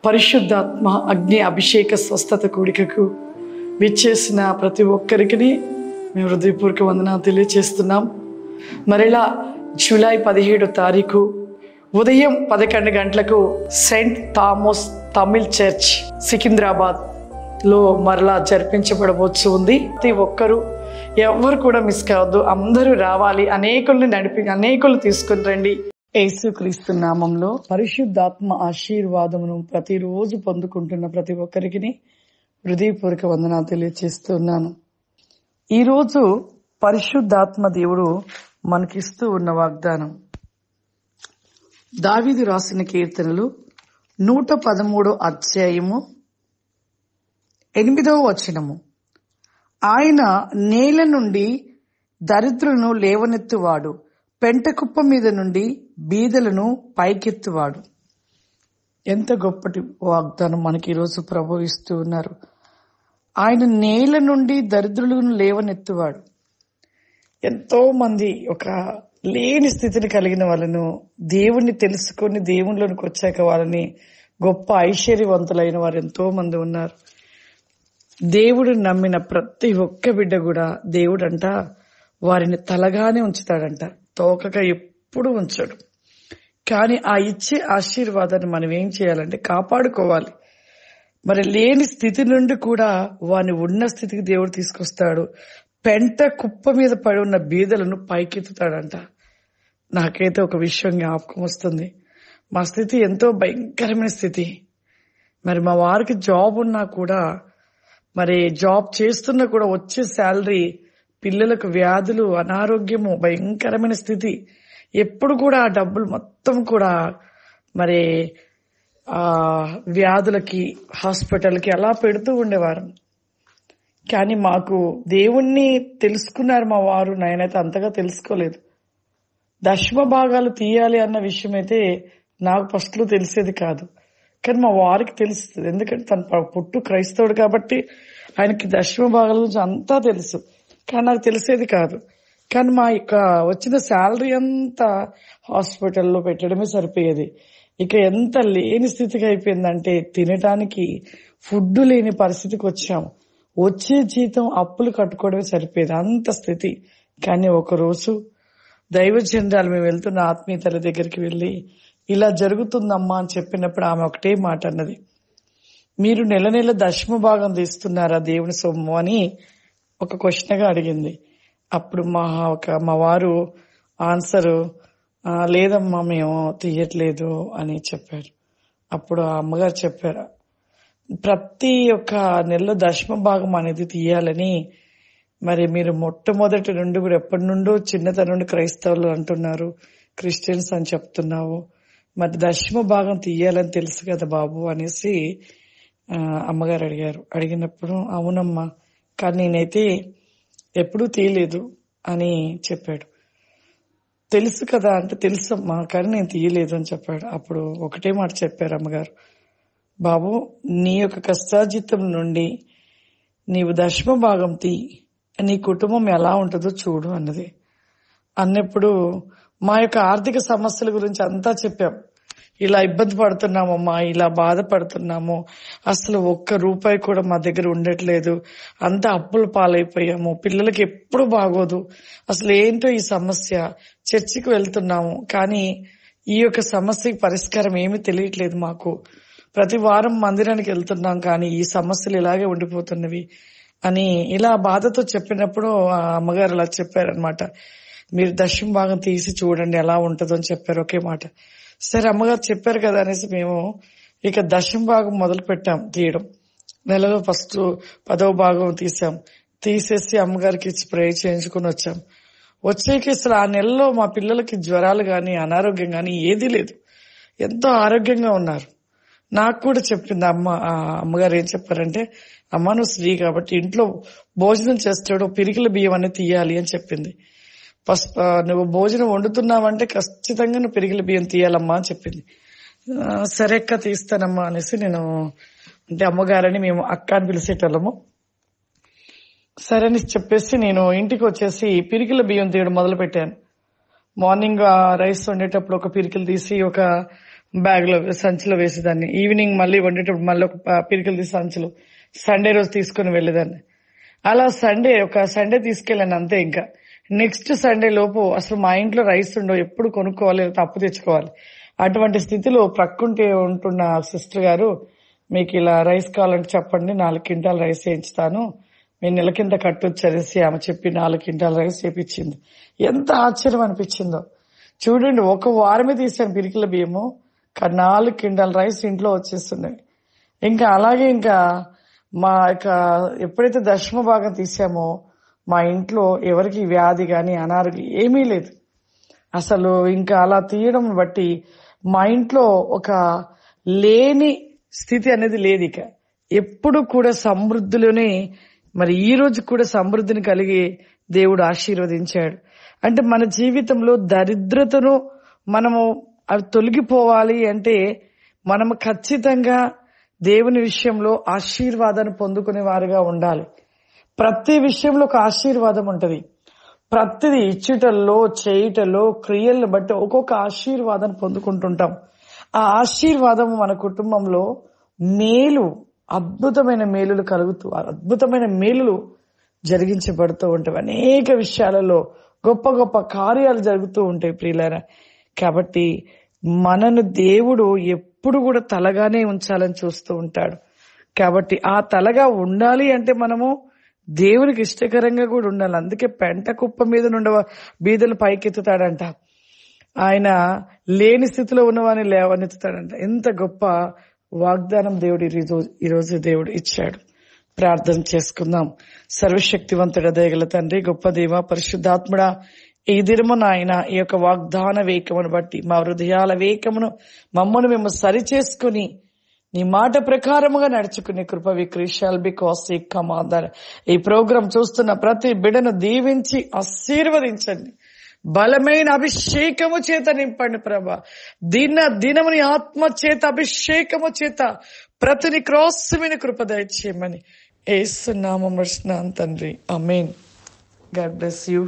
పరిశుద్ధాత్మ అగ్ని అభిషేక స్వస్థత కూడికకు విచ్చేసిన ప్రతి ఒక్కరికి మేము హృదయపూర్వక వందనాలు తెలియజేస్తున్నాం. మరలా జూలై 17వ తారీఖు ఉదయం 11 గంటలకు సెయింట్ థామస్ తమిళ్ చర్చ్ సికింద్రాబాద్లో మరలా జరిపించబడవచ్చు ఉంది. ప్రతి ఒక్కరూ ఎవరు కూడా మిస్ కావద్దు, అందరూ రావాలి. అనేకులు తీసుకుని రండి. యేసుక్రీస్తు నామంలో పరిశుద్ధాత్మ ఆశీర్వాదమును ప్రతిరోజు పొందుకుంటున్న ప్రతి ఒక్కరికి హృదయపూర్వక వందనాలు తెలియజేస్తున్నాను. ఈరోజు పరిశుద్ధాత్మ దేవుడు మనకిస్తూ ఉన్న వాగ్దానం దావీదు రాసిన కీర్తనలు 113 అధ్యాయము 8వ వచనము. ఆయన నేల నుండి దరిద్రులను లేవనెత్తువాడు, పెంట కుప్ప మీద నుండి బీదలను పైకెత్తువాడు. ఎంత గొప్పటి వాగ్దానం మనకి ఈరోజు ప్రభు ఇస్తూ ఉన్నారు. ఆయన నేల నుండి దరిద్రులను లేవనెత్తువాడు. ఎంతో మంది ఒక లేని స్థితిని కలిగిన వాళ్ళను దేవుణ్ణి తెలుసుకొని దేవునిలోనికి వచ్చాక వాళ్ళని గొప్ప ఐశ్వర్యవంతులైన వారు ఎంతో మంది ఉన్నారు. దేవుడు నమ్మిన ప్రతి ఒక్క బిడ్డ కూడా దేవుడంట వారిని తలగానే ఉంచుతాడంట, తోకగా ఎప్పుడు ఉంచాడు. కానీ ఆ ఇచ్చే ఆశీర్వాదాన్ని మనం ఏం చేయాలంటే కాపాడుకోవాలి. మరి లేని స్థితి నుండి కూడా వారిని ఉన్న స్థితికి దేవుడు తీసుకొస్తాడు. పెంట కుప్ప మీద పడి ఉన్న బీదలను పైకెత్తుతాడంట. నాకైతే ఒక విషయం జ్ఞాపకం వస్తుంది. మా స్థితి ఎంతో భయంకరమైన స్థితి. మరి మా వారికి జాబ్ ఉన్నా కూడా, మరి జాబ్ చేస్తున్నా కూడా వచ్చే శాలరీ, పిల్లలకు వ్యాధులు, అనారోగ్యము, భయంకరమైన స్థితి. ఎప్పుడు కూడా ఆ డబ్బులు మొత్తం కూడా మరి వ్యాధులకి, హాస్పిటల్కి అలా పెడుతూ ఉండేవారు. కానీ మాకు దేవుణ్ణి తెలుసుకున్నారు మా వారు, నేనైతే అంతగా తెలుసుకోలేదు. దశమ భాగాలు తీయాలి అన్న విషయం అయితే నాకు ఫస్ట్లో తెలిసేది కాదు. కానీ మా వారికి తెలుస్తుంది, ఎందుకంటే తన పుట్టు క్రైస్తవుడు కాబట్టి ఆయనకి దశమ భాగాల గురించి అంతా తెలుసు. కానీ నాకు తెలిసేది కాదు. కానీ మా వచ్చిన శాలరీ అంతా హాస్పిటల్లో పెట్టడమే సరిపోయేది. ఇక ఎంత లేని స్థితికి అయిపోయిందంటే తినటానికి ఫుడ్ లేని పరిస్థితికి వచ్చాము. వచ్చే జీతం అప్పులు కట్టుకోవడమే సరిపోయేది, అంత స్థితి. కానీ ఒకరోజు దైవజనురాలు మేము వెళ్తున్న ఆత్మీయతల దగ్గరికి వెళ్ళి ఇలా జరుగుతుందమ్మా అని చెప్పినప్పుడు ఆమె ఒకటే మాట అన్నది, మీరు నెల నెల దశమ భాగం తీస్తున్నారా దేవుని సొమ్ము అని ఒక క్వశ్చన్గా అడిగింది. అప్పుడు మా వారు ఆన్సరు లేదమ్మా మేము తీయట్లేదు అని చెప్పారు. అప్పుడు ఆ అమ్మగారు చెప్పారు, ప్రతి ఒక్క నెలలో దశమ భాగం అనేది తీయాలని. మరి మీరు మొట్టమొదటి నుండి కూడా ఎప్పటి నుండో చిన్నతనం నుండి క్రైస్తవులు అంటున్నారు, క్రిస్టియన్స్ అని చెప్తున్నావు, మరి దశమ భాగం తీయాలని తెలుసు కదా బాబు అనేసి అమ్మగారు అడిగారు. అడిగినప్పుడు అవునమ్మా, కానీ నేనైతే ఎప్పుడూ తీయలేదు అని చెప్పాడు. తెలుసు కదా అంటే తెలుసమ్మా, కానీ నేను తీయలేదు అని చెప్పాడు. అప్పుడు ఒకటే మాట చెప్పారు అమ్మగారు, బాబు నీ యొక్క కష్టార్జితం నుండి నీవు దశమ భాగం తీ, నీ కుటుంబం ఎలా ఉంటుందో చూడు అన్నది. అన్నప్పుడు మా యొక్క ఆర్థిక సమస్యల గురించి అంతా చెప్పాం. ఇలా ఇబ్బంది పడుతున్నామమ్మా, ఇలా బాధపడుతున్నాము, అసలు ₹1 కూడా మా దగ్గర ఉండట్లేదు, అంతా అప్పుల పాలైపోయాము, పిల్లలకి ఎప్పుడు బాగోదు, అసలు ఏంటో ఈ సమస్య, చర్చికి వెళ్తున్నాము కానీ ఈ యొక్క సమస్యకి పరిష్కారం ఏమీ తెలియట్లేదు మాకు, ప్రతి వారం మందిరానికి వెళ్తున్నాం కానీ ఈ సమస్యలు ఇలాగే ఉండిపోతున్నవి అని ఇలా బాధతో చెప్పినప్పుడు ఆ అమ్మగారు అలా చెప్పారనమాట, మీరు దశమ భాగం తీసి చూడండి ఎలా ఉంటుందో అని చెప్పారు. ఒకే మాట. సరే అమ్మగారు చెప్పారు కదా అనేసి మేము ఇక దశమ భాగం మొదలు పెట్టాం తీయడం. నెలలో ఫస్ట్ 10వ భాగం తీసేసి అమ్మగారికి స్ప్రే చేయించుకుని వచ్చాం. వచ్చేకి అసలు ఆ నెలలో మా పిల్లలకి జ్వరాలు గాని అనారోగ్యం గాని ఏదీ లేదు, ఎంతో ఆరోగ్యంగా ఉన్నారు. నాకు కూడా చెప్పింది అమ్మగారు ఏం చెప్పారంటే, అమ్మ నువ్వు స్త్రీ కాబట్టి ఇంట్లో భోజనం చేస్తాడు పిరికిల బియ్యం అనేది తీయాలి అని చెప్పింది. నువ్వు భోజనం వండుతున్నావంటే ఖచ్చితంగా నువ్వు పిరికిల బియ్యం తీయాలమ్మా అని చెప్పింది. సరే అక్క తీస్తానమ్మా అనేసి నేను, అంటే అమ్మగారని మేము అక్క అని పిలిచేటోళ్ళము, సరే అని చెప్పేసి నేను ఇంటికి వచ్చేసి పిరికిల బియ్యం తీయడం మొదలు పెట్టాను. మార్నింగ్ రైస్ వండేటప్పుడు ఒక పిరికిలు తీసి ఒక బ్యాగ్ లో సంచిలో వేసేదాన్ని. ఈవినింగ్ మళ్ళీ వండేటప్పుడు మళ్ళీ ఒక పిరికలు తీసి సంచులు సండే రోజు తీసుకుని వెళ్ళేదాన్ని. అలా ఒక సండే తీసుకెళ్ళాను అంతే. ఇంకా నెక్స్ట్ సండే లోపు అసలు మా ఇంట్లో రైస్ ఉండవు, ఎప్పుడు కొనుక్కోవాలి, అప్పు తెచ్చుకోవాలి. అటువంటి స్థితిలో ప్రక్కుంటే ఉంటున్న సిస్టర్ గారు, మీకు ఇలా రైస్ కావాలంటే చెప్పండి, 4 క్వింటాల్ రైస్ వేయించుతాను, మీ నెల కింద కట్టొచ్చు అనేసి ఆమె చెప్పి 4 క్వింటాల్ రైస్ వేయించింది. ఎంత ఆశ్చర్యం అనిపించిందో చూడండి. ఒక వారమే తీసాను పిరికిల బియ్యము, 4 క్వింటాల్ రైస్ ఇంట్లో వచ్చేస్తున్నాయి. ఇంకా అలాగే ఇంకా మా ఎప్పుడైతే దశమ భాగం తీసామో మా ఇంట్లో ఎవరికి వ్యాధి గాని అనారోగ్యం ఏమీ లేదు అసలు. ఇంకా అలా తీయడం బట్టి మా ఇంట్లో ఒక లేని స్థితి అనేది లేదు. ఇక ఎప్పుడు కూడా సమృద్ధిలోనే, మరి ఈ రోజు కూడా సమృద్ధిని కలిగి దేవుడు ఆశీర్వదించాడు. అంటే మన జీవితంలో దరిద్రతను మనము అవి తొలగిపోవాలి అంటే మనము ఖచ్చితంగా దేవుని విషయంలో ఆశీర్వాదాన్ని పొందుకునే వారుగా ఉండాలి. ప్రతి విషయంలో ఒక ఆశీర్వాదం ఉంటది. ప్రతిది ఇచ్చుటల్లో, చేయుటలో, క్రియలను బట్టి ఒక్కొక్క ఆశీర్వాదాన్ని పొందుకుంటుంటాం. ఆ ఆశీర్వాదం మన కుటుంబంలో అద్భుతమైన మేలులు కలుగుతూ, అద్భుతమైన మేలులు జరిగించబడుతూ ఉంటాయి. అనేక విషయాలలో గొప్ప గొప్ప కార్యాలు జరుగుతూ ఉంటాయి ప్రియులారా. కాబట్టి మనను దేవుడు ఎప్పుడు కూడా తలగానే ఉంచాలని చూస్తూ ఉంటాడు. కాబట్టి ఆ తలగా ఉండాలి అంటే మనము దేవునికి ఇష్టకరంగా కూడా ఉండాలి. అందుకే పెంట కుప్ప మీద నుండి బీదలు పైకెత్తుతాడంట. ఆయన లేని స్థితిలో ఉన్నవాని లేవనెత్తుతాడంట. ఎంత గొప్ప వాగ్దానం దేవుడు ఈరోజు దేవుడు ఇచ్చాడు. ప్రార్థన చేసుకుందాం. సర్వశక్తివంతుడ దయగల తండ్రి, గొప్ప దేవ, పరిశుద్ధాత్ముడా, ఈ దినమున ఆయన ఈ యొక్క వాగ్దాన వేకమును బట్టి మా హృదయాల వేకమును మమ్మను మేము సరిచేసుకుని నీ మాట ప్రకారముగా నడుచుకునే కృప విక్రీషాల్ బికాస్ కమాందర్. ఈ ప్రోగ్రాం చూస్తున్న ప్రతి బిడ్డను దీవించి ఆశీర్వదించండి. బలమైన అభిషేకము చేత నింపండి ప్రభా. దినముని ఆత్మ చేత, అభిషేకము చేత ప్రతిని క్రోసమైన కృప దయచేయమని యేసు నామమున తండ్రి, ఆమేన్. God bless you.